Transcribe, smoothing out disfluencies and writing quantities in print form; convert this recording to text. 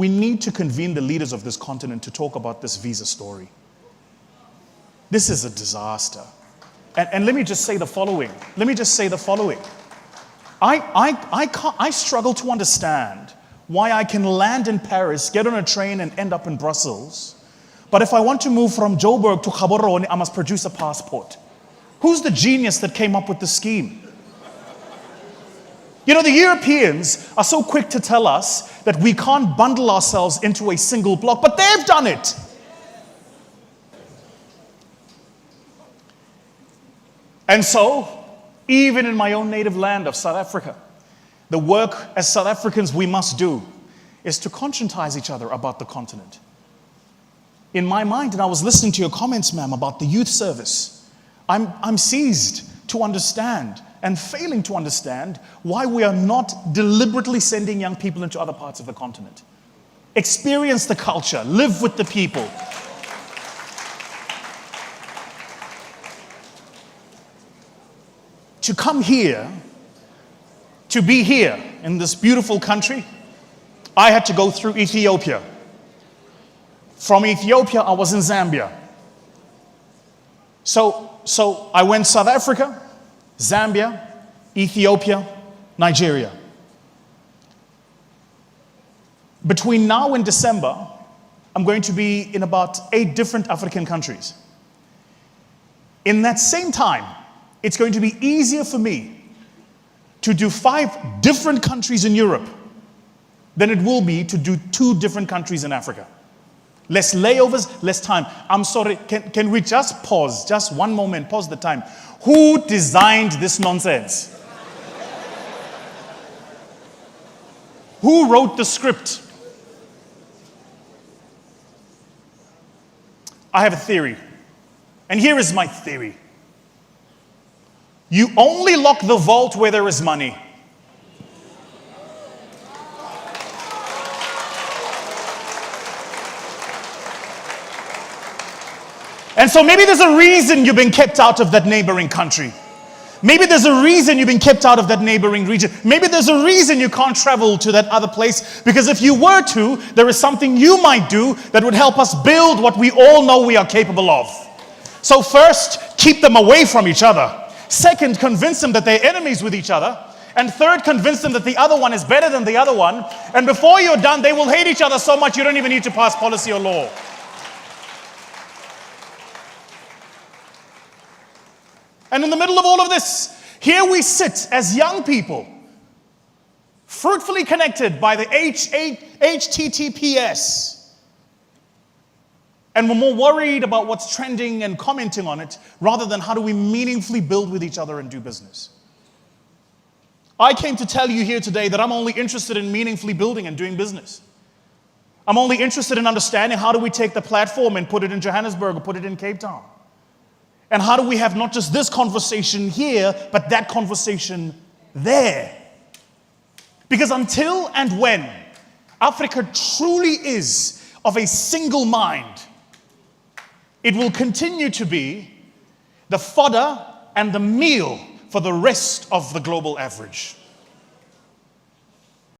We need to convene the leaders of this continent to talk about this visa story. This is a disaster. And let me just say the following. I struggle to understand why I can land in Paris, get on a train, and end up in Brussels. But if I want to move from Joburg to Gaborone, I must produce a passport. Who's the genius that came up with the scheme? You know, the Europeans are so quick to tell us that we can't bundle ourselves into a single block, but they've done it. And so, even in my own native land of South Africa, the work as South Africans we must do is to conscientize each other about the continent. In my mind, and I was listening to your comments, ma'am, about the youth service, I'm seized to understand and failing to understand why we are not deliberately sending young people into other parts of the continent. Experience the culture, live with the people. To come here, to be here in this beautiful country, I had to go through Ethiopia. From Ethiopia, I was in Zambia. So I went South Africa, Zambia, Ethiopia, Nigeria. Between now and December, I'm going to be in about 8 different African countries. In that same time, it's going to be easier for me to do 5 different countries in Europe than it will be to do 2 different countries in Africa. Less layovers, less time. I'm sorry, can we just pause? Just one moment, pause the time. Who designed this nonsense? Who wrote the script? I have a theory. And here is my theory. You only lock the vault where there is money. And so maybe there's a reason you've been kept out of that neighboring country. Maybe there's a reason you've been kept out of that neighboring region. Maybe there's a reason you can't travel to that other place. Because if you were to, there is something you might do that would help us build what we all know we are capable of. So first, keep them away from each other. Second, convince them that they're enemies with each other. And third, convince them that the other one is better than the other one. And before you're done, they will hate each other so much you don't even need to pass policy or law. And in the middle of all of this, here we sit as young people, fruitfully connected by the HTTPS. And we're more worried about what's trending and commenting on it, rather than how do we meaningfully build with each other and do business. I came to tell you here today that I'm only interested in meaningfully building and doing business. I'm only interested in understanding how do we take the platform and put it in Johannesburg or put it in Cape Town. And how do we have not just this conversation here, but that conversation there? Because until and when Africa truly is of a single mind, it will continue to be the fodder and the meal for the rest of the global average.